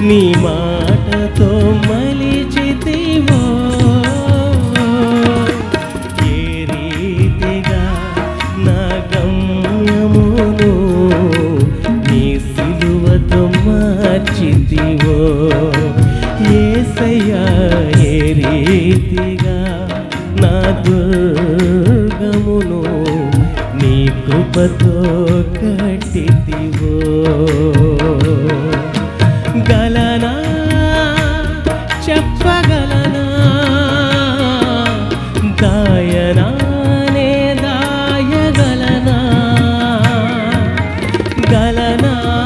నీ మాటతో మలిచితివో ఏ రీతిగా నా గమ్యమును నీ సిలువతో మార్చితివో యేసయ్యా ఏ రీతిగా నా దుర్గమును నీ కృపతో కట్టితివో